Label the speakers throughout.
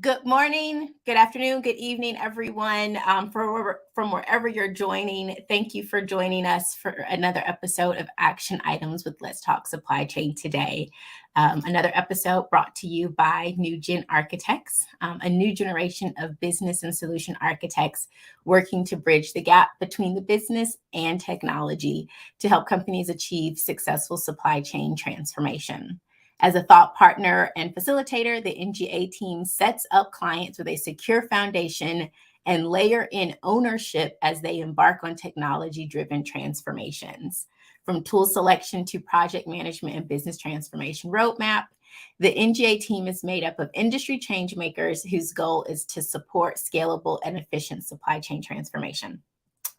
Speaker 1: Good morning, good afternoon, good evening, everyone. From wherever you're joining, thank you for joining us for another episode of Action Items with Let's Talk Supply Chain today. Another episode brought to you by New Gen Architects, a new generation of business and solution architects working to bridge the gap between the business and technology to help companies achieve successful supply chain transformation. As a thought partner and facilitator, the NGA team sets up clients with a secure foundation and layer in ownership as they embark on technology-driven transformations. From tool selection to project management and business transformation roadmap, the NGA team is made up of industry change makers whose goal is to support scalable and efficient supply chain transformation.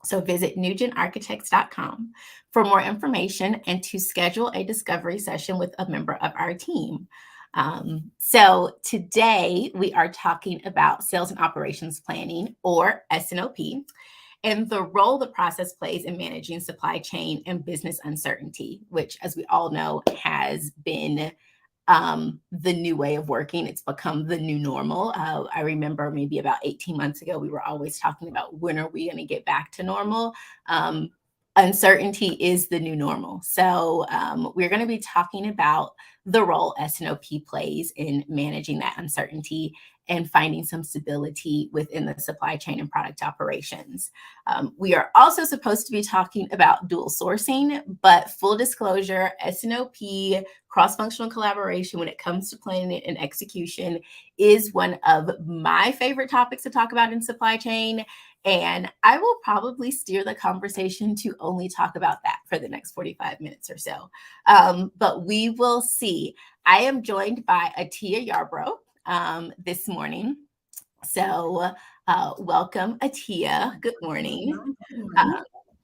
Speaker 1: So visit newgenarchitects.com for more information and to schedule a discovery session with a member of our team. So today we are talking about sales and operations planning, or S&OP, and the role the process plays in managing supply chain and business uncertainty, which, as we all know, has been the new way of working. It's become the new normal. I remember maybe about 18 months ago, we were always talking about when are we going to get back to normal? Uncertainty is the new normal. So we're going to be talking about the role S&OP plays in managing that uncertainty and finding some stability within the supply chain and product operations. We are also supposed to be talking about dual sourcing, but full disclosure, S&OP, cross-functional collaboration when it comes to planning and execution is one of my favorite topics to talk about in supply chain. And I will probably steer the conversation to only talk about that for the next 45 minutes or so. But we will see. I am joined by Atia Yarbrough this morning. So welcome, Atiyah. Good morning.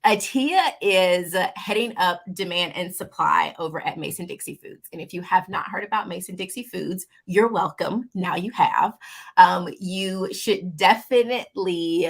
Speaker 1: Atiyah is heading up demand and supply over at Mason-Dixon Foods. And if you have not heard about Mason-Dixon Foods, you're welcome. Now you have. You should definitely,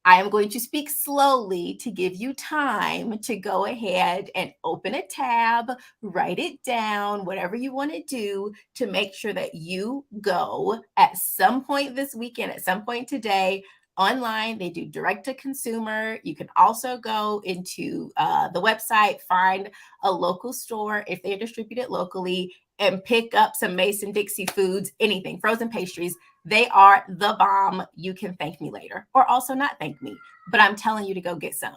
Speaker 1: I am going to speak slowly to give you time to go ahead and open a tab, write it down, whatever you want to do to make sure that you go at some point this weekend, at some point today, online. They do direct to consumer. You can also go into the website, find a local store if they're distributed locally, and pick up some Mason-Dixon Foods, anything, frozen pastries. They are the bomb. You can thank me later, or also not thank me, but I'm telling you to go get some.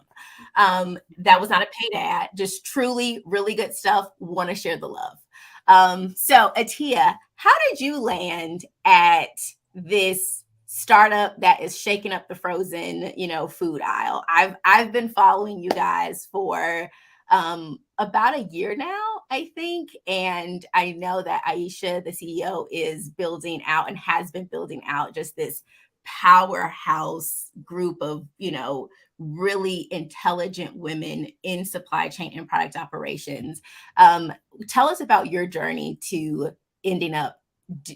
Speaker 1: That was not a paid ad, just truly really good stuff. Want to share the love. So Atiyah, how did you land at this startup that is shaking up the frozen, food aisle? I've been following you guys for about a year now, I think. And I know that Aisha, the CEO, is building out and has been building out just this powerhouse group of, really intelligent women in supply chain and product operations. Tell us about your journey to ending up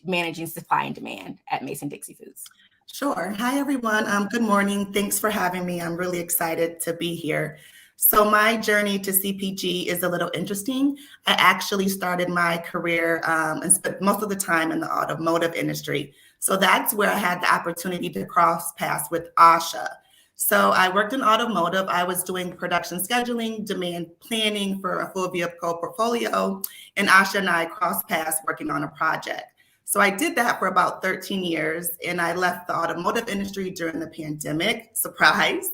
Speaker 1: managing supply and demand at Mason-Dixon Foods.
Speaker 2: Sure. Hi, everyone. Good morning. Thanks for having me. I'm really excited to be here. So my journey to CPG is a little interesting. I actually started my career and spent most of the time in the automotive industry. So that's where I had the opportunity to cross paths with Asha. So I worked in automotive. I was doing production scheduling, demand planning for a full vehicle portfolio, and Asha and I crossed paths working on a project. So I did that for about 13 years, and I left the automotive industry during the pandemic, surprise,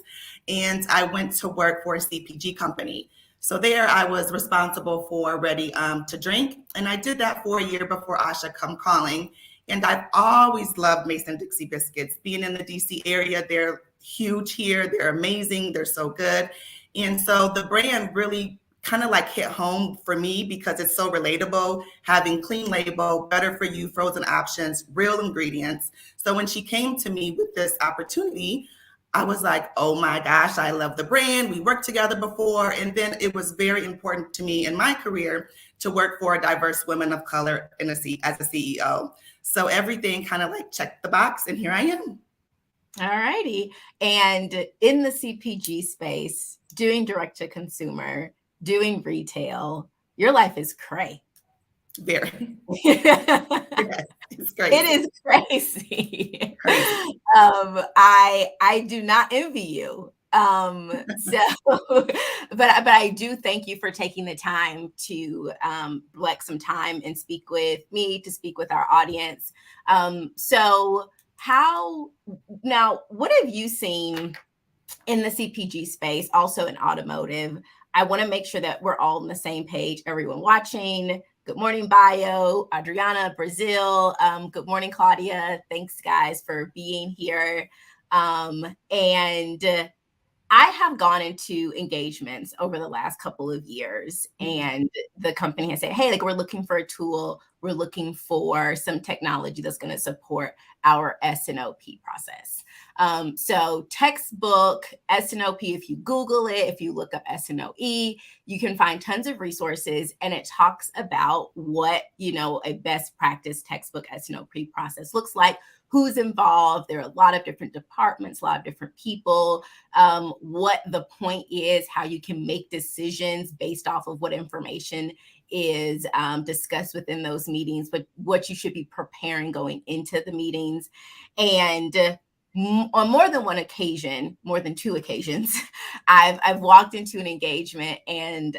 Speaker 2: and I went to work for a CPG company. So there I was responsible for ready to drink, and I did that for a year before Asha come calling. And I've always loved Mason-Dixon biscuits. Being in the DC area, they're huge here, they're amazing, they're so good. And so the brand really kind of like hit home for me because it's so relatable, having clean label, better for you, frozen options, real ingredients. So when she came to me with this opportunity, I was like, oh my gosh, I love the brand. We worked together before. And then it was very important to me in my career to work for a diverse woman of color as a CEO. So everything kind of like checked the box, and here I am.
Speaker 1: All righty. And in the CPG space, doing direct to consumer, doing retail, your life is cray.
Speaker 2: Very. Yeah, it's crazy.
Speaker 1: It is crazy.
Speaker 2: Crazy.
Speaker 1: I do not envy you. But I do thank you for taking the time to select some time and speak with me, to speak with our audience. So what have you seen in the CPG space, also in automotive? I want to make sure that we're all on the same page, everyone watching. Good morning, Bio, Adriana, Brazil. Good morning, Claudia. Thanks, guys, for being here. And I have gone into engagements over the last couple of years, and the company has said, hey, like, we're looking for a tool. We're looking for some technology that's going to support our S&OP process. So textbook S&OP, if you Google it, if you look up S&OE, you can find tons of resources, and it talks about what, a best practice textbook S&OP process looks like, who's involved. There are a lot of different departments, a lot of different people, what the point is, how you can make decisions based off of what information is discussed within those meetings, but what you should be preparing going into the meetings. And on more than one occasion, more than two occasions, I've walked into an engagement, and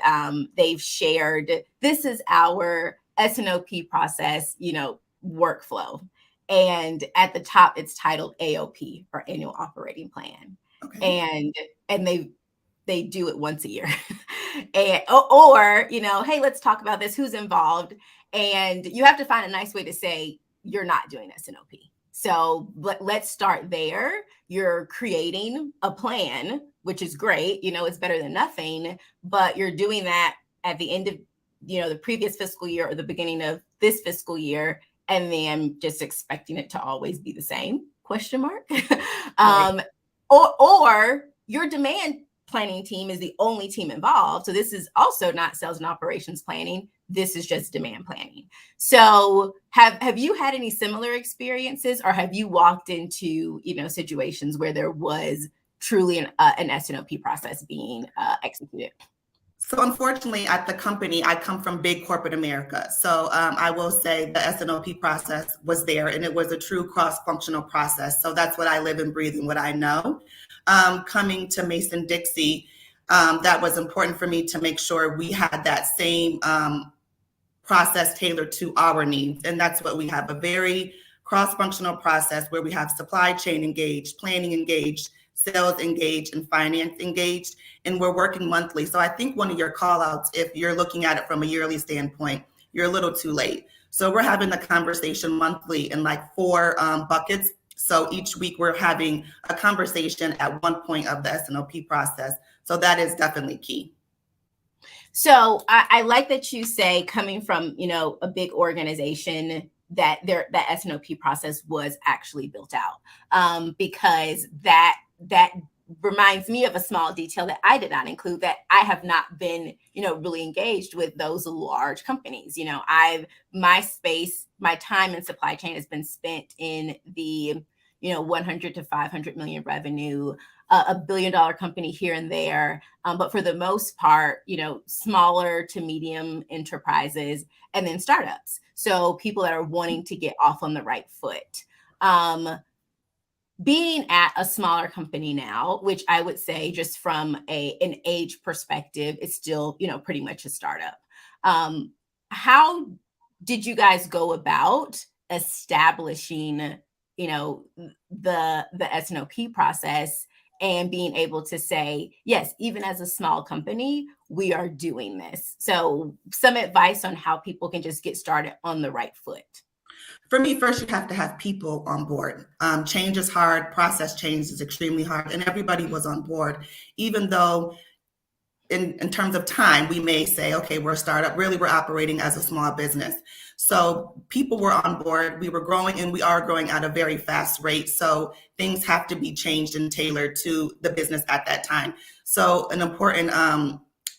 Speaker 1: they've shared, this is our S&OP process, workflow. And at the top, it's titled AOP, or Annual Operating Plan. Okay. And they do it once a year. And or hey, let's talk about this. Who's involved? And you have to find a nice way to say you're not doing S&OP. So let's start there. You're creating a plan, which is great. It's better than nothing, but you're doing that at the end of, the previous fiscal year or the beginning of this fiscal year, and then just expecting it to always be the same, ? Right. Or your demand planning team is the only team involved. So this is also not sales and operations planning. This is just demand planning. So have you had any similar experiences, or have you walked into, situations where there was truly an S&OP process being executed?
Speaker 2: So unfortunately, at the company, I come from big corporate America. So I will say the S&OP process was there, and it was a true cross-functional process. So that's what I live and breathe and what I know. Coming to Mason-Dixie, that was important for me to make sure we had that same process tailored to our needs. And that's what we have, a very cross-functional process where we have supply chain engaged, planning engaged, sales engaged, and finance engaged, and we're working monthly. So I think one of your call outs, if you're looking at it from a yearly standpoint, you're a little too late. So we're having the conversation monthly in like 4 buckets. So each week we're having a conversation at one point of the S&OP process. So that is definitely key.
Speaker 1: So I like that you say, coming from, a big organization, that that S&OP process was actually built out, because that reminds me of a small detail that I did not include, that I have not been, really engaged with those large companies. My time in supply chain has been spent in the, 100 to 500 million revenue, a $1 billion company here and there. But for the most part, smaller to medium enterprises, and then startups. So people that are wanting to get off on the right foot. Being at a smaller company now, which I would say, just from an age perspective, is still, pretty much a startup. How did you guys go about establishing, the S&OP process, and being able to say, yes, even as a small company, we are doing this? So some advice on how people can just get started on the right foot.
Speaker 2: For me, first, you have to have people on board. Change is hard. Process change is extremely hard. And everybody was on board, even though in terms of time, we may say, okay, we're a startup. Really, we're operating as a small business. So people were on board. We were growing, and we are growing at a very fast rate. So things have to be changed and tailored to the business at that time. So an important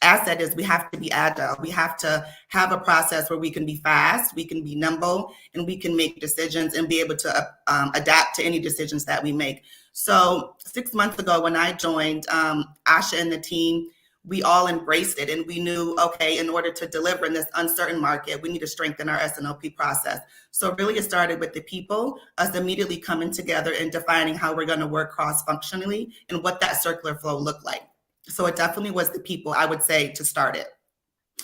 Speaker 2: asset is we have to be agile. We have to have a process where we can be fast, we can be nimble, and we can make decisions and be able to adapt to any decisions that we make. So 6 months ago when I joined, Asha and the team, we all embraced it, and we knew, okay, in order to deliver in this uncertain market, we need to strengthen our S&OP process. So really it started with the people, us immediately coming together and defining how we're going to work cross-functionally and what that circular flow looked like. So it definitely was the people, I would say, to start it.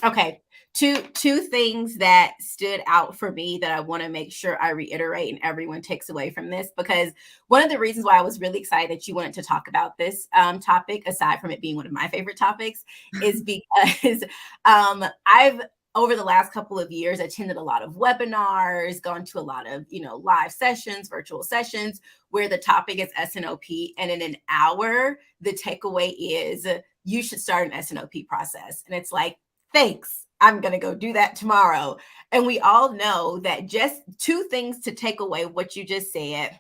Speaker 1: Okay. Two things that stood out for me that I want to make sure I reiterate and everyone takes away from this, because one of the reasons why I was really excited that you wanted to talk about this topic, aside from it being one of my favorite topics, is because I've, over the last couple of years, attended a lot of webinars, gone to a lot of, live sessions, virtual sessions, where the topic is S&OP. And in an hour, the takeaway is you should start an S&OP process. And it's like, thanks, I'm going to go do that tomorrow. And we all know that just two things to take away what you just said.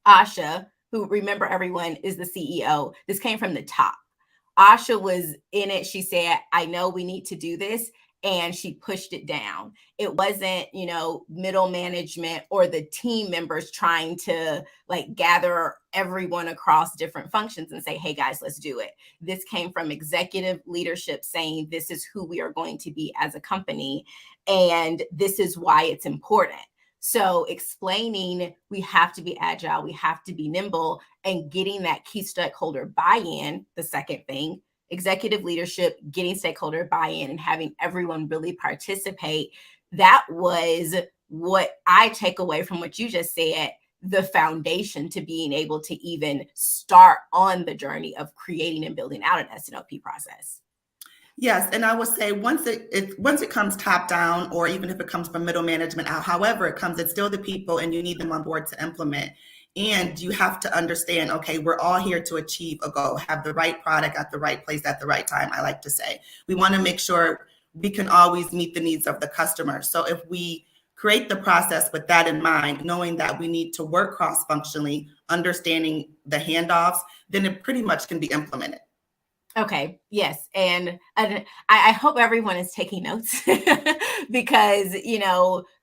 Speaker 1: Asha, who, remember everyone, is the CEO. This came from the top. Asha was in it. She said, I know we need to do this. And she pushed it down. It wasn't, middle management or the team members trying to gather everyone across different functions and say, hey guys, let's do it. This came from executive leadership saying, this is who we are going to be as a company. And this is why it's important. So explaining we have to be agile, we have to be nimble, and getting that key stakeholder buy-in, the second thing, executive leadership, getting stakeholder buy-in and having everyone really participate. That was what I take away from what you just said, the foundation to being able to even start on the journey of creating and building out an S&OP process.
Speaker 2: Yes, and I would say once it comes top down, or even if it comes from middle management out, however it comes, it's still the people, and you need them on board to implement. And you have to understand, okay, we're all here to achieve a goal, have the right product at the right place at the right time, I like to say. We want to make sure we can always meet the needs of the customer. So if we create the process with that in mind, knowing that we need to work cross-functionally, understanding the handoffs, then it pretty much can be implemented.
Speaker 1: Okay. Yes. And I hope everyone is taking notes because,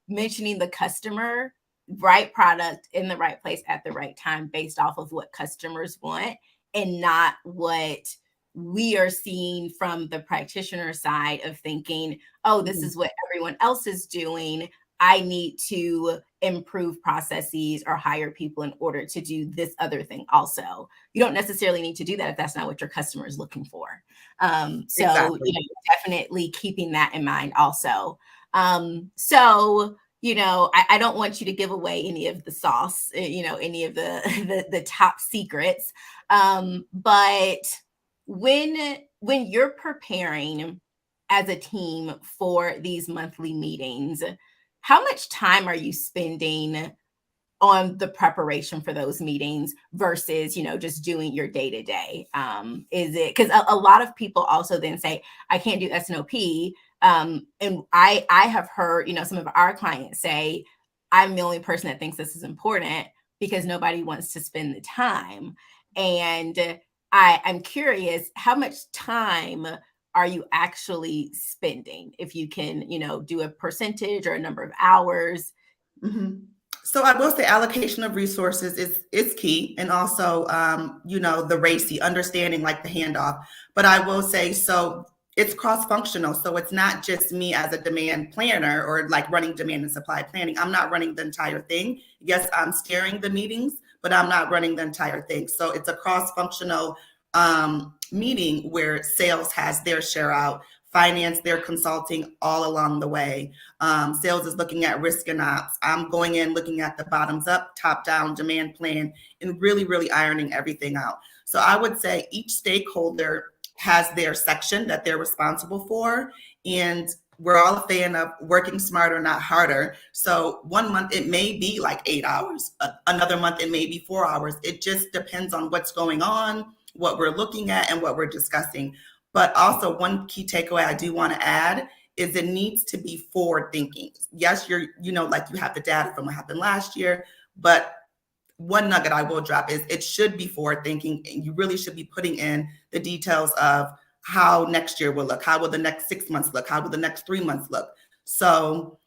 Speaker 1: mentioning the customer, right product in the right place at the right time based off of what customers want and not what we are seeing from the practitioner side of thinking, oh, this is what everyone else is doing. I need to improve processes or hire people in order to do this other thing also. You don't necessarily need to do that if that's not what your customer is looking for. Exactly. Definitely keeping that in mind also. I don't want you to give away any of the sauce, any of the top secrets. But when you're preparing as a team for these monthly meetings, how much time are you spending on the preparation for those meetings versus, just doing your day-to-day? Is it, because a lot of people also then say, I can't do S&OP. And I have heard, some of our clients say, I'm the only person that thinks this is important because nobody wants to spend the time. And I'm curious, how much time are you actually spending? If you can, do a percentage or a number of hours.
Speaker 2: Mm-hmm. So I will say allocation of resources is key. And also, the RACI, understanding the handoff. But I will say, so it's cross-functional. So it's not just me as a demand planner or running demand and supply planning. I'm not running the entire thing. Yes, I'm steering the meetings, but I'm not running the entire thing. So it's a cross-functional meeting where sales has their share out, finance, their consulting all along the way. Sales is looking at risk and ops. I'm going in looking at the bottoms up, top down demand plan, and really, really ironing everything out. So I would say each stakeholder has their section that they're responsible for. And we're all a fan of working smarter, not harder. So 1 month, it may be 8 hours. Another month, it may be 4 hours. It just depends on what's going on, what we're looking at, and what we're discussing. But also one key takeaway I do want to add is it needs to be forward thinking. Yes, you have the data from what happened last year, but one nugget I will drop is it should be forward thinking, and you really should be putting in the details of how next year will look. How will the next 6 months look? How will the next 3 months look? So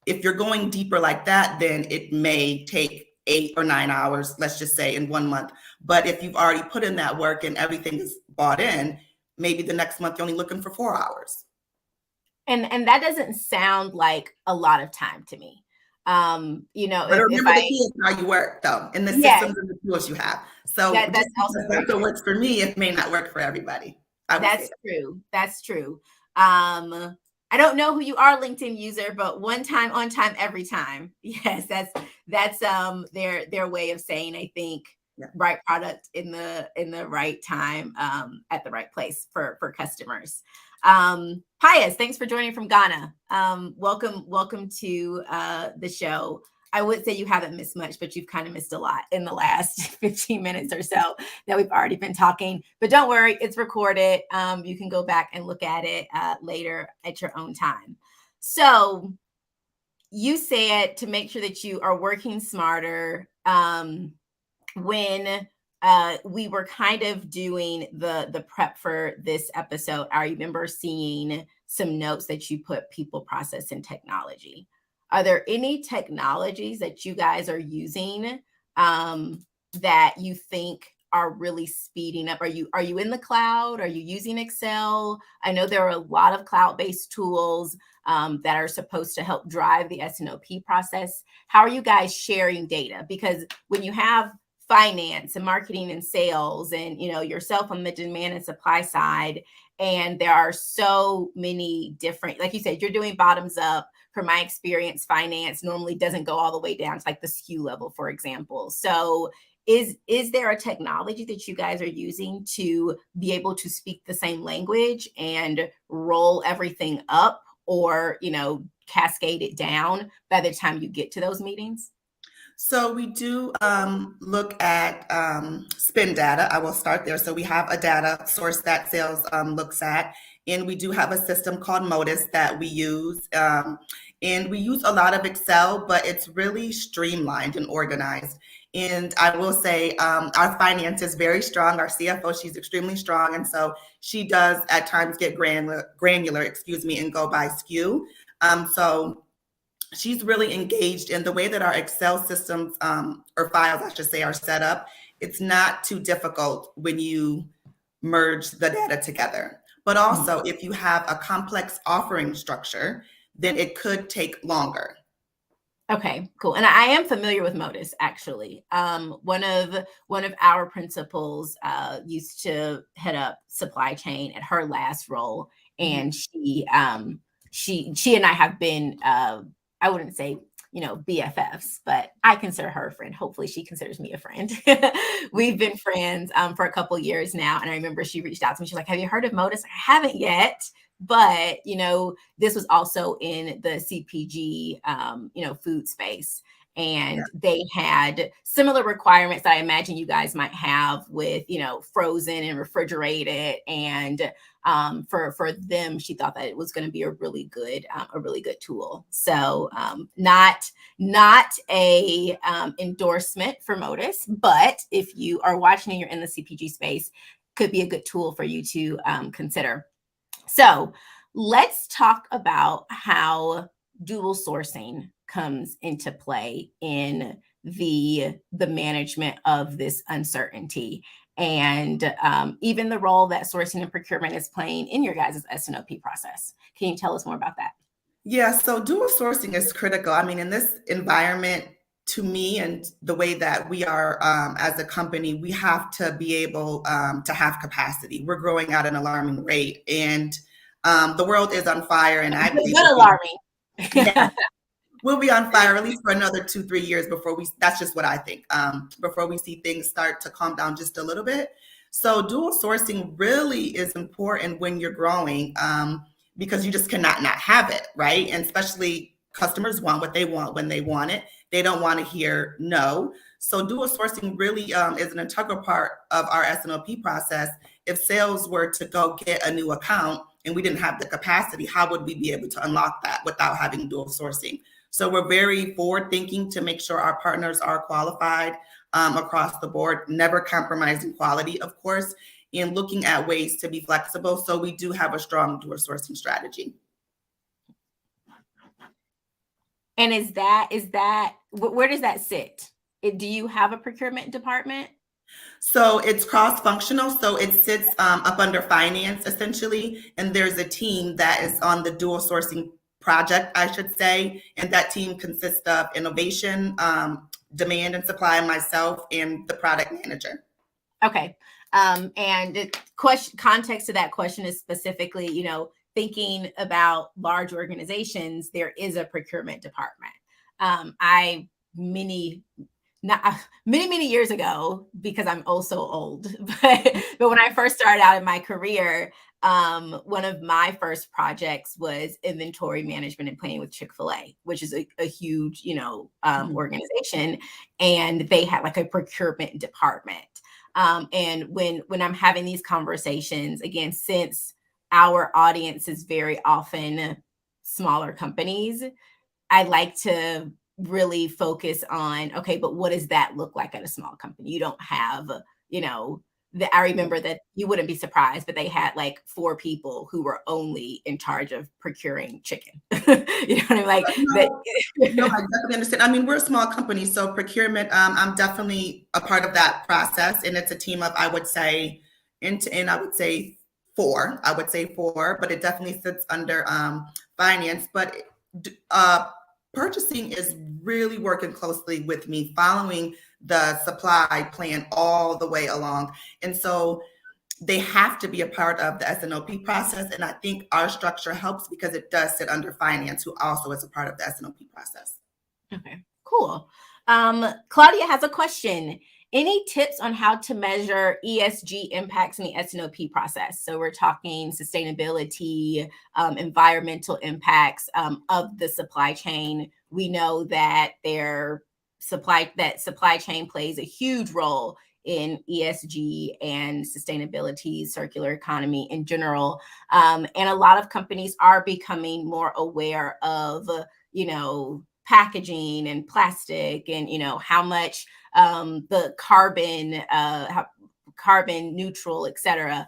Speaker 2: if you're going deeper like that, then it may take 8 or 9 hours, let's just say in 1 month. But if you've already put in that work and everything is bought in, maybe the next month you're only looking for 4 hours.
Speaker 1: And that doesn't sound like a lot of time to me. You know,
Speaker 2: But
Speaker 1: if
Speaker 2: remember
Speaker 1: I,
Speaker 2: the key is how you work, though, and the
Speaker 1: yes,
Speaker 2: systems and the tools you have. So
Speaker 1: that's
Speaker 2: just
Speaker 1: also
Speaker 2: because
Speaker 1: very
Speaker 2: something
Speaker 1: true.
Speaker 2: works for me, it may not work for everybody. I would say
Speaker 1: That's true. That's true. I don't know who you are, LinkedIn user, but one time, on time, every time. Yes, that's their way of saying, I think,
Speaker 2: Yeah.
Speaker 1: right product in the right time, at the right place for customers. Pius, thanks for joining from Ghana. Welcome to the show. I would say you haven't missed much, but you've kind of missed a lot in the last 15 minutes or so that we've already been talking. But don't worry, it's recorded. You can go back and look at it later at your own time. So you said to make sure that you are working smarter. When we were kind of doing the prep for this episode, I remember seeing some notes that you put people, process, and technology. Are there any technologies that you guys are using that you think are really speeding up? Are you in the cloud? Are you using Excel? I know there are a lot of cloud-based tools that are supposed to help drive the S&OP process. How are you guys sharing data? Because when you have finance and marketing and sales and yourself on the demand and supply side, and there are so many different, like you said, you're doing bottoms up. From my experience, finance normally doesn't go all the way down to like the SKU level, for example. So is there a technology that you guys are using to be able to speak the same language and roll everything up, or cascade it down by the time you get to those meetings?
Speaker 2: So we do look at spend data. I will start there. So we have a data source that sales looks at, and we do have a system called Modus that we use. And we use a lot of Excel, but it's really streamlined and organized. And I will say our finance is very strong. Our CFO, she's extremely strong. And so she does at times get granular, and go by SKU. So she's really engaged in the way that our Excel systems or files, I should say, are set up. It's not too difficult when you merge the data together. But also, if you have a complex offering structure, then it could take longer.
Speaker 1: Okay, cool. And I am familiar with Modus, actually. One of our principals used to head up supply chain at her last role, and she and I have been I wouldn't say BFFs, but I consider her a friend. Hopefully she considers me a friend. We've been friends for a couple years now, and I remember she reached out to me. She's like, "Have you heard of Modus?" I haven't yet. But this was also in the CPG food space, and they had similar requirements that I imagine you guys might have with frozen and refrigerated. And for them, she thought that it was going to be a really good tool. So not a endorsement for Modus, but if you are watching and you're in the CPG space, could be a good tool for you to consider. So let's talk about how dual sourcing comes into play in the management of this uncertainty, and even the role that sourcing and procurement is playing in your guys' S&OP process. Can you tell us more about that?
Speaker 2: Yeah, so dual sourcing is critical. I mean, in this environment, to me, and the way that we are as a company, we have to be able to have capacity. We're growing at an alarming rate, and the world is on fire. And I believe
Speaker 1: alarming.
Speaker 2: Yeah, we'll be on fire at least for another 2-3 years before that's just what I think, before we see things start to calm down just a little bit. So dual sourcing really is important when you're growing, because you just cannot not have it, right? And especially customers want what they want when they want it. They don't want to hear no. So dual sourcing really is an integral part of our S&OP process. If sales were to go get a new account and we didn't have the capacity, how would we be able to unlock that without having dual sourcing? So we're very forward thinking to make sure our partners are qualified across the board, never compromising quality, of course, and looking at ways to be flexible. So we do have a strong dual sourcing strategy.
Speaker 1: And is that where does that sit? Do you have a procurement department?
Speaker 2: So it's cross-functional. So it sits up under finance essentially, and there's a team that is on the dual sourcing project, I should say, and that team consists of innovation, demand and supply, myself, and the product manager.
Speaker 1: Okay. And the context to that question is specifically, thinking about large organizations, there is a procurement department. I many not many years ago, because I'm also old, but when I first started out in my career, one of my first projects was inventory management and planning with Chick-fil-A, which is a huge, organization, and they had like a procurement department. And when I'm having these conversations, again, since our audience is very often smaller companies, I like to really focus on, okay, but what does that look like at a small company? You don't have, I remember that you wouldn't be surprised, but they had like 4 people who were only in charge of procuring chicken. You know what I mean? Like
Speaker 2: No, I definitely understand. I mean, we're a small company, so procurement, I'm definitely a part of that process, and it's a team of, I would say, end to end, I would say 4. I would say 4, but it definitely sits under finance. But purchasing is really working closely with me, following the supply plan all the way along. And so they have to be a part of the S&OP process. And I think our structure helps because it does sit under finance, who also is a part of the S&OP process.
Speaker 1: Okay, cool. Claudia has a question. Any tips on how to measure ESG impacts in the S&OP process? So we're talking sustainability, environmental impacts of the supply chain. We know that supply chain plays a huge role in ESG and sustainability, circular economy in general. And a lot of companies are becoming more aware of, packaging and plastic and, how much the carbon neutral, et cetera.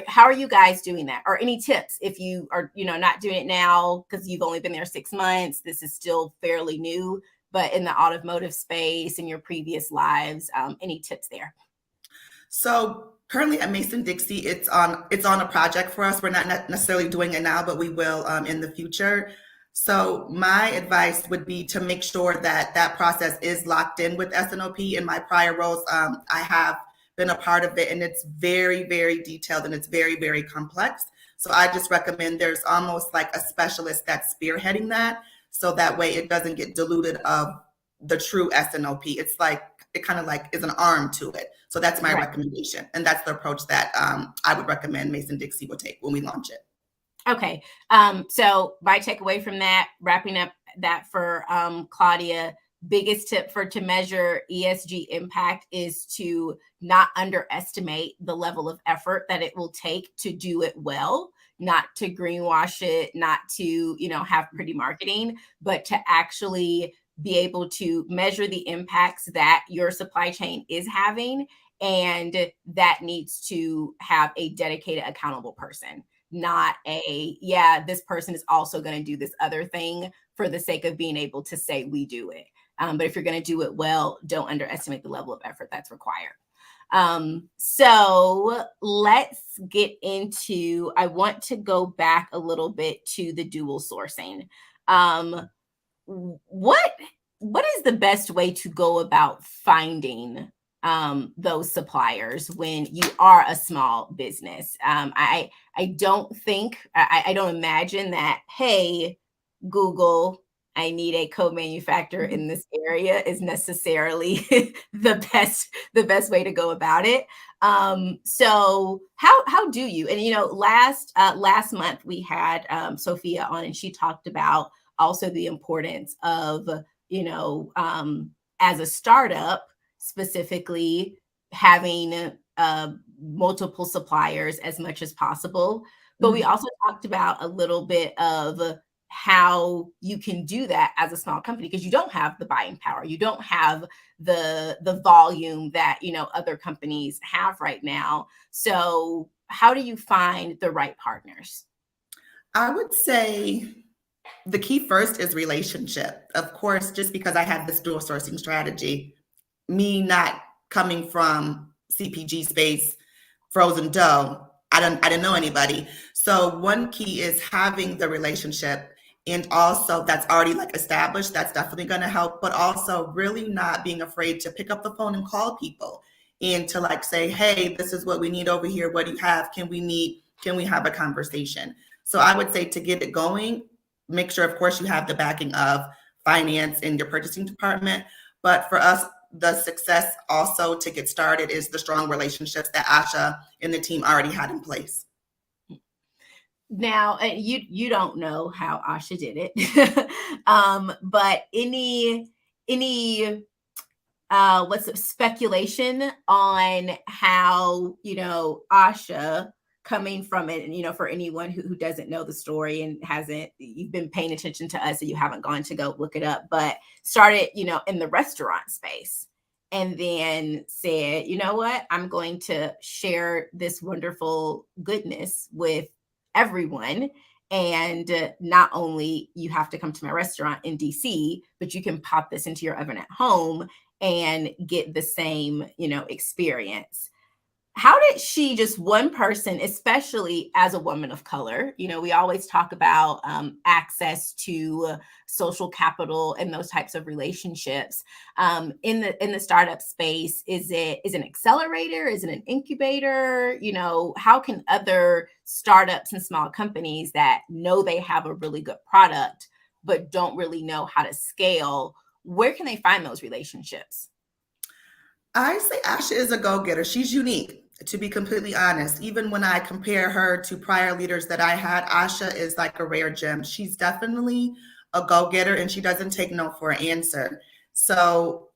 Speaker 1: How are you guys doing that? Or any tips if you are, not doing it now because you've only been there 6 months, this is still fairly new, but in the automotive space in your previous lives, any tips there?
Speaker 2: So currently at Mason-Dixon, it's on a project for us. We're not necessarily doing it now, but we will in the future. So my advice would be to make sure that that process is locked in with S&OP. In my prior roles, I have been a part of it, and it's very, very detailed, and it's very, very complex. So I just recommend there's almost like a specialist that's spearheading that, so that way it doesn't get diluted of the true S&OP. It's like, it kind of like is an arm to it. So that's my recommendation. And that's the approach that I would recommend Mason-Dixon will take when we launch it.
Speaker 1: Okay. So my takeaway from that, wrapping up that for Claudia, biggest tip to measure ESG impact is to not underestimate the level of effort that it will take to do it well, not to greenwash it, not to, have pretty marketing, but to actually be able to measure the impacts that your supply chain is having. And that needs to have a dedicated, accountable person. Not this person is also going to do this other thing for the sake of being able to say we do it. But if you're going to do it well, don't underestimate the level of effort that's required. So let's get into, I want to go back a little bit to the dual sourcing. What is the best way to go about finding those suppliers when you are a small business? I don't imagine that, hey, Google, I need a co-manufacturer in this area is necessarily the best way to go about it. So how do you? And last month we had Sophia on, and she talked about also the importance of as a startup, specifically having multiple suppliers as much as possible. But we also talked about a little bit of how you can do that as a small company, because you don't have the buying power. You don't have the volume that, other companies have right now. So how do you find the right partners?
Speaker 2: I would say the key first is relationship. Of course, just because I have this dual sourcing strategy, me not coming from CPG space, frozen dough. I didn't know anybody. So one key is having the relationship, and also that's already like established. That's definitely going to help, but also really not being afraid to pick up the phone and call people and to like say, hey, this is what we need over here. What do you have? Can we meet? Can we have a conversation? So I would say to get it going, make sure, of course, you have the backing of finance in your purchasing department. But for us, the success also to get started is the strong relationships that Asha and the team already had in place.
Speaker 1: Now, you don't know how Asha did it, but any what's the speculation on how, Asha, coming from it, and for anyone who doesn't know the story and you've been paying attention to us, so you haven't gone to go look it up, but started, in the restaurant space, and then said, you know what, I'm going to share this wonderful goodness with everyone. And not only you have to come to my restaurant in DC, but you can pop this into your oven at home and get the same, experience. How did she, just one person, especially as a woman of color, we always talk about access to social capital and those types of relationships in the startup space? Is it an accelerator? Is it an incubator? How can other startups and small companies that know they have a really good product but don't really know how to scale, where can they find those relationships?
Speaker 2: I say Asha is a go-getter. She's unique, to be completely honest. Even when I compare her to prior leaders that I had, Asha is like a rare gem. She's definitely a go-getter, and she doesn't take no for an answer. So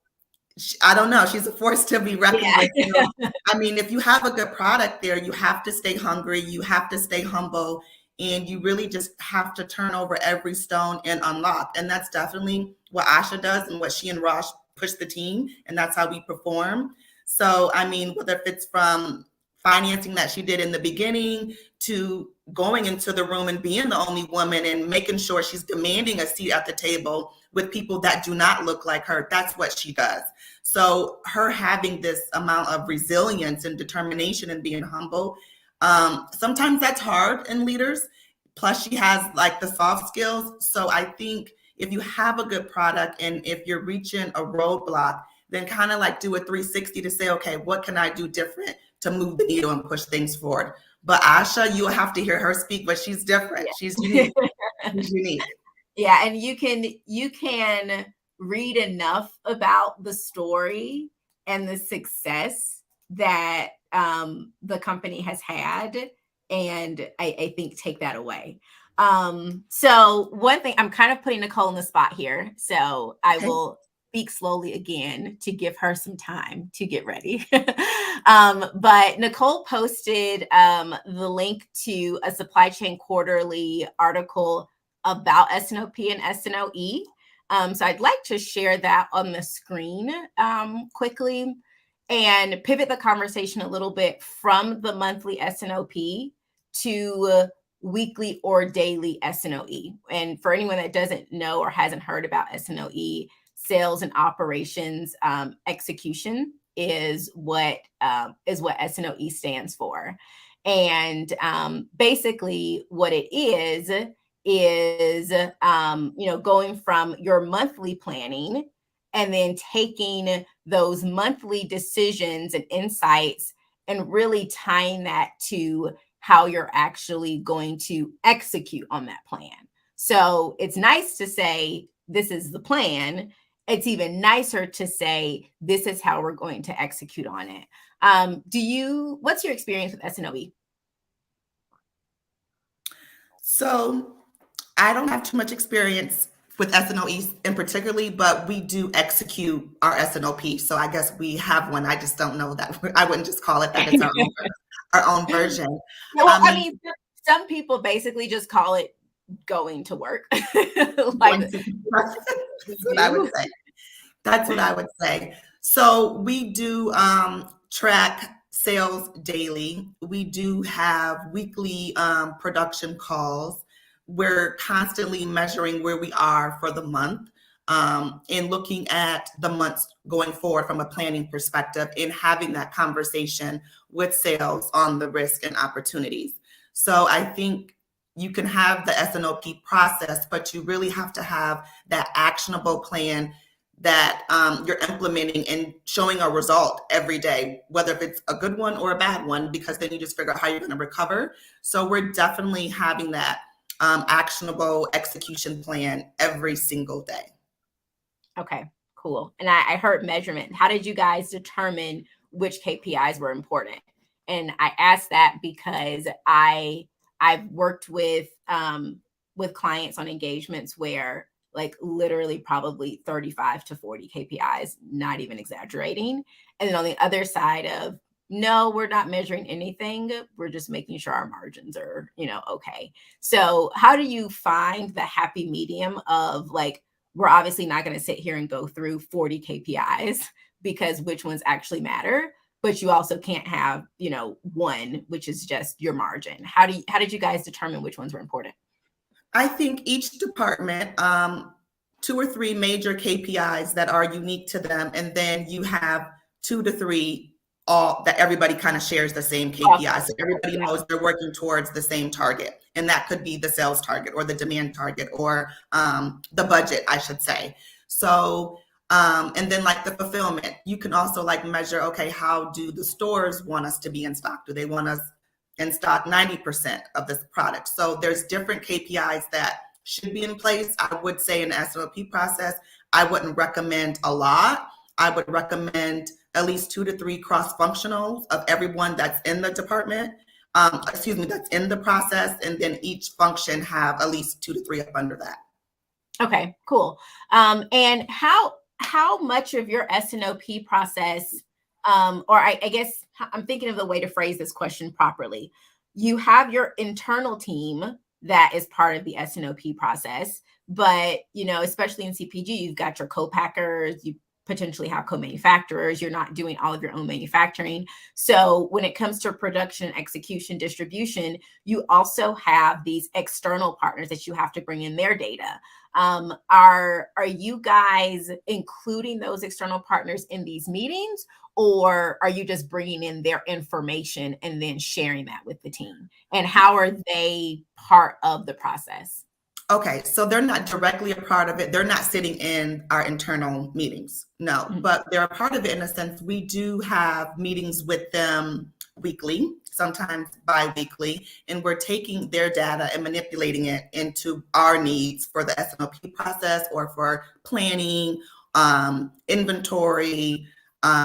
Speaker 2: I don't know. She's a force to be reckoned with. I mean, if you have a good product there, you have to stay hungry. You have to stay humble. And you really just have to turn over every stone and unlock. And that's definitely what Asha does and what she and Rosh push the team. And that's how we perform. So, I mean, whether it's from financing that she did in the beginning to going into the room and being the only woman and making sure she's demanding a seat at the table with people that do not look like her, that's what she does. So her having this amount of resilience and determination and being humble, sometimes that's hard in leaders. Plus she has like the soft skills. So I think if you have a good product and if you're reaching a roadblock, then kind of like do a 360 to say, okay, what can I do different to move the needle and push things forward? But Asha, you'll have to hear her speak, but she's different. Yeah. She's unique. She's unique.
Speaker 1: Yeah, and you can read enough about the story and the success that the company has had, and I think take that away. So one thing, I'm kind of putting Nicole on the spot here, so I will speak slowly again to give her some time to get ready. But Nicole posted the link to a Supply Chain Quarterly article about S&OP and S&OE. So I'd like to share that on the screen quickly and pivot the conversation a little bit from the monthly S&OP to weekly or daily S&OE. And for anyone that doesn't know or hasn't heard about S&OE, sales and operations execution is what S&OE stands for. And basically what it is going from your monthly planning and then taking those monthly decisions and insights and really tying that to how you're actually going to execute on that plan. So it's nice to say, this is the plan. It's even nicer to say, this is how we're going to execute on it. What's your experience with S&OE?
Speaker 2: So I don't have too much experience with S&OEs in particularly, but we do execute our S&OP. So I guess we have one. I just don't know that. I wouldn't just call it that. It's our own version.
Speaker 1: Well, I mean, some people basically just call it going to work. Like,
Speaker 2: that's what I would say. That's what I would say. So we do track sales daily. We do have weekly production calls. We're constantly measuring where we are for the month. in looking at the months going forward from a planning perspective, in having that conversation with sales on the risk and opportunities. So I think you can have the S&OP process, but you really have to have that actionable plan that you're implementing and showing a result every day, whether if it's a good one or a bad one, because then you just figure out how you're going to recover. So we're definitely having that actionable execution plan every single day.
Speaker 1: Okay, cool. And I heard measurement. How did you guys determine which KPIs were important? And I asked that because I've worked with clients on engagements where like literally probably 35 to 40 KPIs, not even exaggerating. And then on the other side of, no, we're not measuring anything. We're just making sure our margins are, okay. So how do you find the happy medium of like, we're obviously not going to sit here and go through 40 KPIs because which ones actually matter, but you also can't have, one, which is just your margin. How did you guys determine which ones were important?
Speaker 2: I think each department, 2 or 3 major KPIs that are unique to them, and then you have 2 to 3 all that everybody kind of shares the same KPI. So everybody knows they're working towards the same target. And that could be the sales target or the demand target or the budget, I should say. So, and then like the fulfillment, you can also like measure, okay, how do the stores want us to be in stock? Do they want us in stock 90% of this product? So there's different KPIs that should be in place. I would say in the S&OP process, I wouldn't recommend a lot. I would recommend at least 2 to 3 cross-functionals of everyone that's in the department, that's in the process, and then each function have at least 2 to 3 up under that.
Speaker 1: Okay, cool. And how much of your S&OP process, or I guess I'm thinking of the way to phrase this question properly. You have your internal team that is part of the S&OP process, but especially in CPG, you've got your co-packers, you potentially have co-manufacturers, you're not doing all of your own manufacturing. So when it comes to production, execution, distribution, you also have these external partners that you have to bring in their data. Are you guys including those external partners in these meetings, or are you just bringing in their information and then sharing that with the team? And how are they part of the process?
Speaker 2: Okay, so they're not directly a part of it. They're not sitting in our internal meetings, no, but they're a part of it in a sense. We do have meetings with them weekly, sometimes bi-weekly, and we're taking their data and manipulating it into our needs for the S&OP process or for planning, inventory,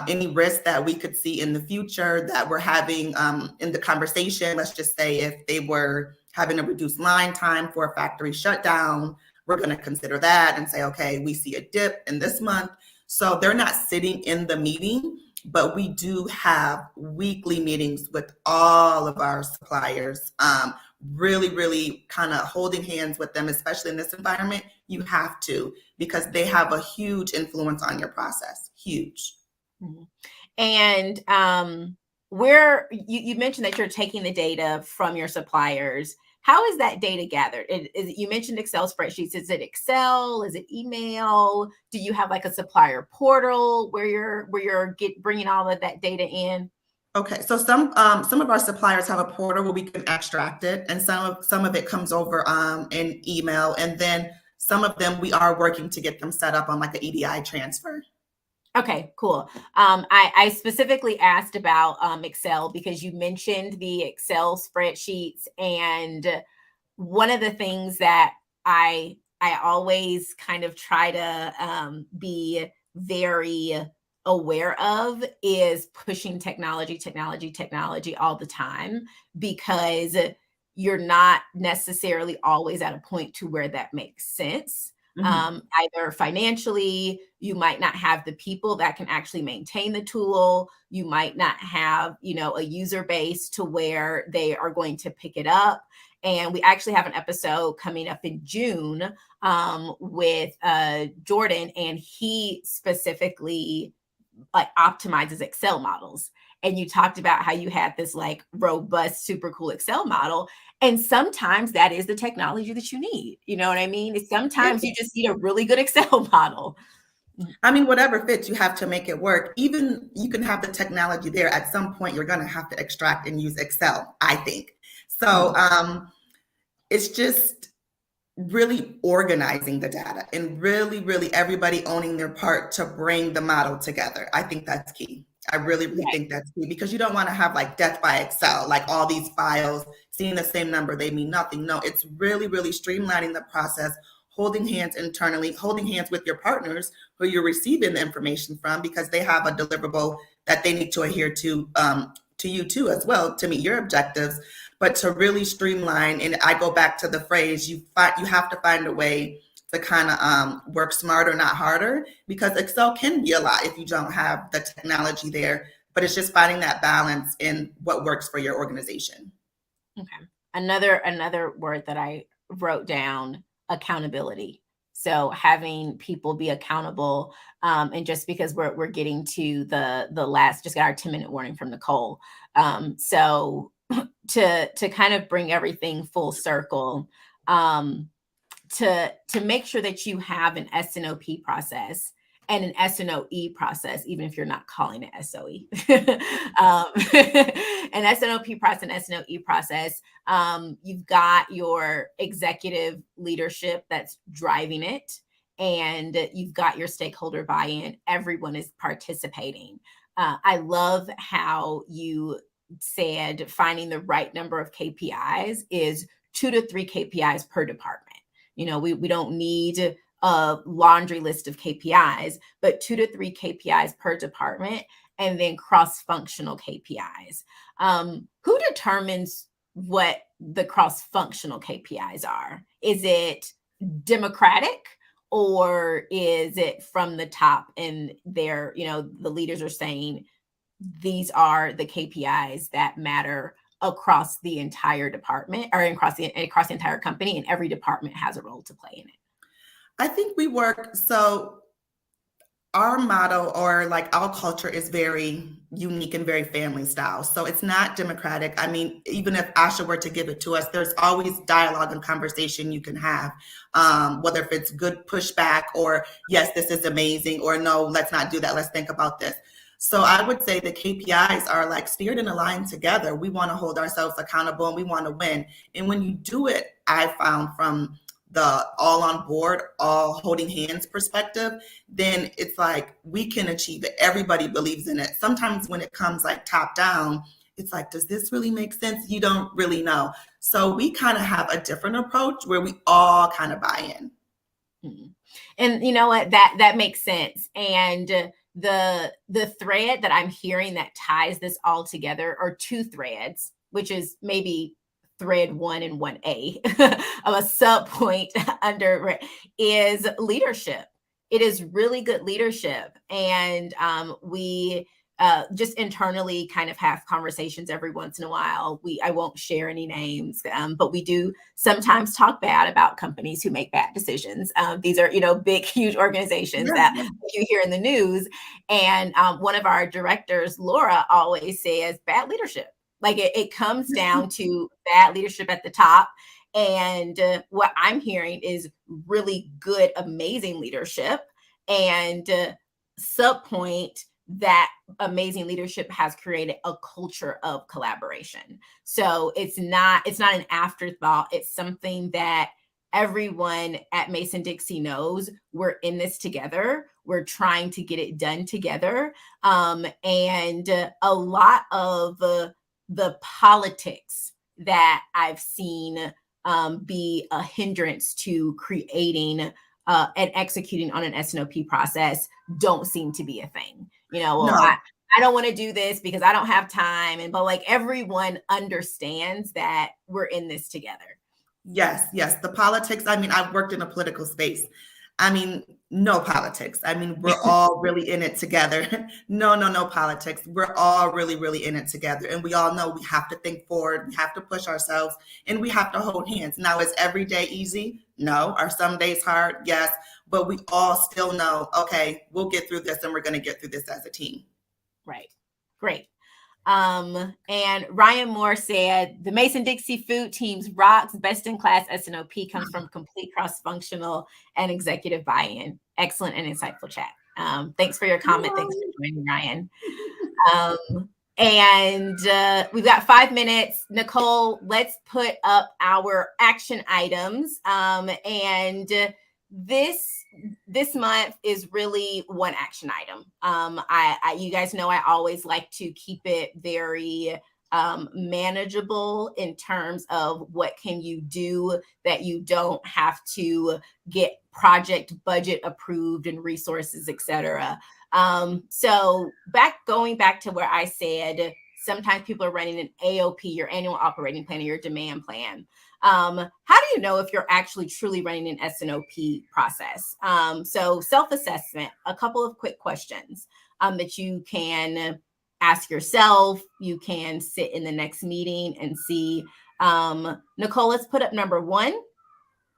Speaker 2: any risks that we could see in the future that we're having in the conversation. Let's just say if they were having a reduced line time for a factory shutdown, we're going to consider that and say, okay, we see a dip in this month. So they're not sitting in the meeting, but we do have weekly meetings with all of our suppliers, really, really kind of holding hands with them, especially in this environment. You have to, because they have a huge influence on your process, huge.
Speaker 1: Mm-hmm. And where you mentioned that you're taking the data from your suppliers. How is that data gathered? You mentioned Excel spreadsheets. Is it Excel? Is it email? Do you have like a supplier portal where you're bringing all of that data in?
Speaker 2: Okay, so some of our suppliers have a portal where we can extract it, and some of it comes over in email, and then some of them we are working to get them set up on like an EDI transfer.
Speaker 1: Okay, cool. I specifically asked about Excel because you mentioned the Excel spreadsheets, and one of the things that I always kind of try to be very aware of is pushing technology all the time, because you're not necessarily always at a point to where that makes sense. Either financially, you might not have the people that can actually maintain the tool. You might not have, a user base to where they are going to pick it up. And we actually have an episode coming up in June with Jordan, and he specifically like optimizes Excel models. and you talked about how you had this like robust, super cool Excel model. And sometimes that is the technology that you need. You know what I mean? Sometimes you just need a really good Excel model.
Speaker 2: I mean, whatever fits, you have to make it work. Even you can have the technology there. At some point, you're going to have to extract and use Excel, I think. So it's just really organizing the data and really everybody owning their part to bring the model together. I think that's key. I really think that's key, because you don't want to have like death by Excel, like all these files, seeing the same number, they mean nothing. No, it's really streamlining the process, holding hands internally, holding hands with your partners who you're receiving the information from, because they have a deliverable that they need to adhere to you too as well, to meet your objectives. But to really streamline, and I go back to the phrase, you have to find a way to kind of work smarter, not harder, because Excel can be a lot if you don't have the technology there. But it's just finding that balance in what works for your organization.
Speaker 1: Okay. Another word that I wrote down, accountability. So having people be accountable, and just because we're getting to the last, just got our 10-minute warning from Nicole. So to kind of bring everything full circle, to make sure that you have an S&OP process and an S&OE process, even if you're not calling it SOE. An S&OP process and S&OE process, you've got your executive leadership that's driving it, and you've got your stakeholder buy-in. Everyone is participating. I love how you said finding the right number of KPIs is 2 to 3 KPIs per department. You know, we don't need a laundry list of KPIs, but 2 to 3 KPIs per department, and then cross-functional KPIs. Who determines what the cross-functional KPIs are? Is it democratic, or is it from the top and they're, you know, the leaders are saying these are the KPIs that matter across the entire department, or across the entire company, and every department has a role to play in it?
Speaker 2: I think we work, so our model, or like our culture, is very unique and very family style. So it's not democratic. I mean, even if Asha were to give it to us, there's always dialogue and conversation you can have, whether if it's good pushback, or yes, this is amazing, or no, let's not do that, let's think about this. So I would say the KPIs are like steered and aligned together. We want to hold ourselves accountable and we want to win. And when you do it, I found, from the all on board, all holding hands perspective, then it's like we can achieve it. Everybody believes in it. Sometimes when it comes like top down, it's like, does this really make sense? You don't really know. So we kind of have a different approach where we all kind of buy in.
Speaker 1: Mm-hmm. And you know what, that makes sense. And the thread that I'm hearing that ties this all together are 2 threads, which is maybe thread 1 and 1A of a sub point under, is leadership. It is really good leadership. And we just internally kind of have conversations every once in a while. I won't share any names, but we do sometimes talk bad about companies who make bad decisions. These are, you know, big, huge organizations that you hear in the news. And one of our directors, Laura, always says bad leadership. Like it comes down to bad leadership at the top. And what I'm hearing is really good, amazing leadership. And sub point, that amazing leadership has created a culture of collaboration. So it's not an afterthought. It's something that everyone at Mason-Dixon knows. We're in this together. We're trying to get it done together. And a lot of the politics that I've seen be a hindrance to creating and executing on an S&OP process don't seem to be a thing. You know, well, no. I don't want to do this because I don't have time. But like everyone understands that we're in this together.
Speaker 2: Yes. The politics. I mean, I've worked in a political space. I mean, no politics. I mean, we're all really in it together. No politics. We're all really in it together. And we all know we have to think forward. We have to push ourselves, and we have to hold hands. Now, is every day easy? No. Are some days hard? Yes. But we all still know, okay, we'll get through this, and we're going to get through this as a team.
Speaker 1: Right. Great. And Ryan Moore said, the Mason-Dixie food teams rocks, best in class SNOP comes from complete cross-functional and executive buy-in. Excellent and insightful chat. Thanks for your comment. Thanks for joining, Ryan. And we've got 5 minutes. Nicole, let's put up our action items. And this month is really one action item. You guys know I always like to keep it very manageable in terms of what can you do that you don't have to get project budget approved and resources, etc. So going back to where I said, sometimes people are running an AOP, your annual operating plan, or your demand plan. How do you know if you're actually truly running an S&OP process? So self-assessment, a couple of quick questions that you can ask yourself. You can sit in the next meeting and see. Nicole, let's put up number 1,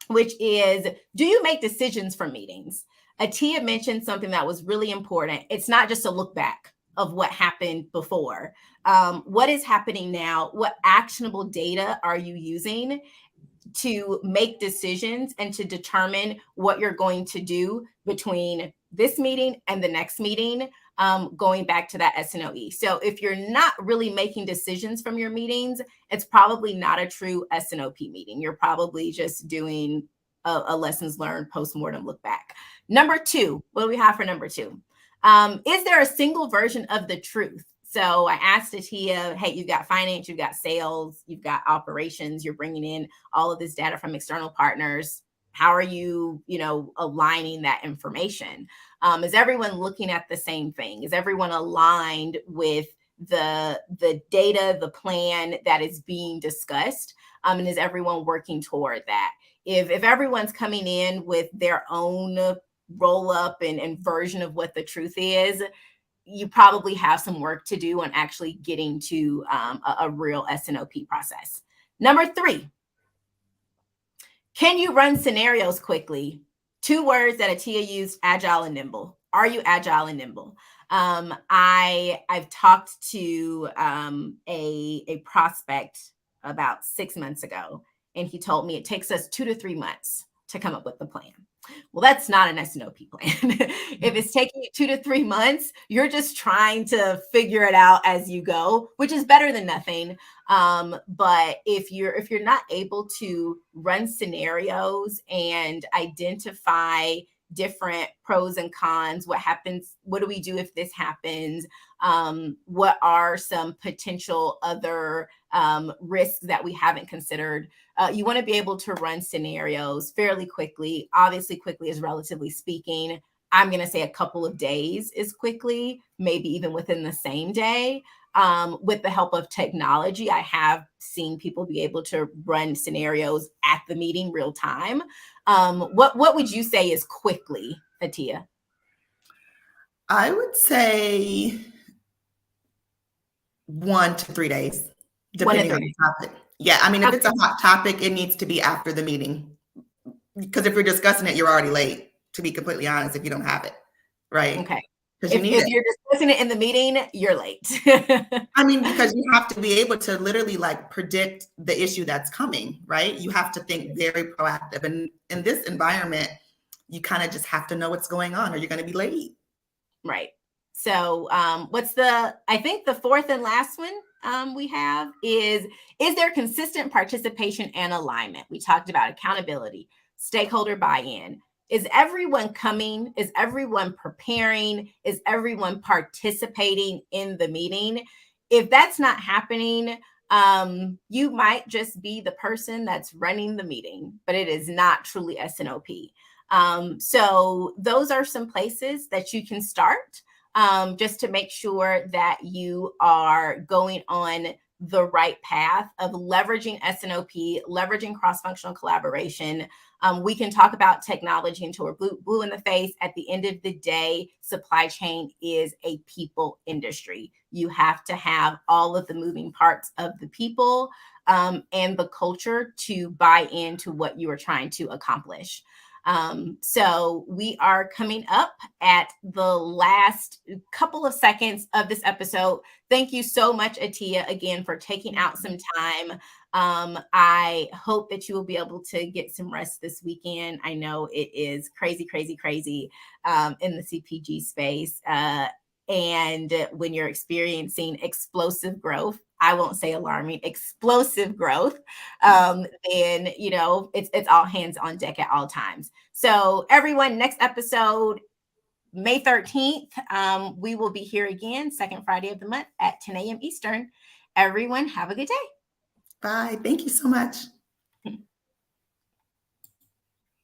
Speaker 1: which is, do you make decisions from meetings? Atiyah mentioned something that was really important. It's not just a look back of what happened before. What is happening now? What actionable data are you using to make decisions and to determine what you're going to do between this meeting and the next meeting, going back to that S&OE. So if you're not really making decisions from your meetings, it's probably not a true S&OP meeting. You're probably just doing a lessons learned postmortem look back. Number 2, what do we have for number 2? Is there a single version of the truth? So I asked Atiyah, hey, you've got finance, you've got sales, you've got operations, you're bringing in all of this data from external partners. How are you, aligning that information? Is everyone looking at the same thing? Is everyone aligned with the data, the plan that is being discussed? And is everyone working toward that? If everyone's coming in with their own roll up and version of what the truth is, you probably have some work to do on actually getting to a real S&OP process. Number 3, can you run scenarios quickly? 2 words that Atiyah used, agile and nimble. Are you agile and nimble? I've talked to a prospect about 6 months ago, and he told me it takes us 2 to 3 months to come up with the plan. Well, that's not an S&OP plan. If it's taking you 2 to 3 months, you're just trying to figure it out as you go, which is better than nothing. But if you're not able to run scenarios and identify different pros and cons, what happens, what do we do if this happens? What are some potential other risks that we haven't considered? You want to be able to run scenarios fairly quickly. Obviously, quickly is relatively speaking. I'm going to say a couple of days is quickly, maybe even within the same day. With the help of technology, I have seen people be able to run scenarios at the meeting real time. What would you say is quickly, Atiyah?
Speaker 2: I would say 1 to 3 days, depending on the topic. Yeah, I mean, if it's a hot topic, it needs to be after the meeting. Because if you're discussing it, you're already late, to be completely honest, if you don't have it, right?
Speaker 1: Okay.
Speaker 2: Because
Speaker 1: if you're discussing it in the meeting, you're late.
Speaker 2: I mean, because you have to be able to literally predict the issue that's coming, right? You have to think very proactive. And in this environment, you kind of just have to know what's going on or you're going to be late.
Speaker 1: Right. So I think the 4th and last one we have is there consistent participation and alignment? We talked about accountability, stakeholder buy-in. Is everyone coming? Is everyone preparing? Is everyone participating in the meeting? If that's not happening, you might just be the person that's running the meeting, but it is not truly S&OP. So those are some places that you can start just to make sure that you are going on the right path of leveraging S&OP, leveraging cross-functional collaboration. We can talk about technology until we're blue in the face. At the end of the day, supply chain is a people industry. You have to have all of the moving parts of the people and the culture to buy into what you are trying to accomplish. So we are coming up at the last couple of seconds of this episode. Thank you so much, Atiyah, again, for taking out some time. I hope that you will be able to get some rest this weekend. I know it is crazy, crazy, crazy in the CPG space. And when you're experiencing explosive growth, I won't say alarming, explosive growth, then, it's all hands on deck at all times. So everyone, next episode, May 13th, we will be here again, second Friday of the month at 10 a.m. Eastern. Everyone, have a good day.
Speaker 2: Bye. Thank you so much.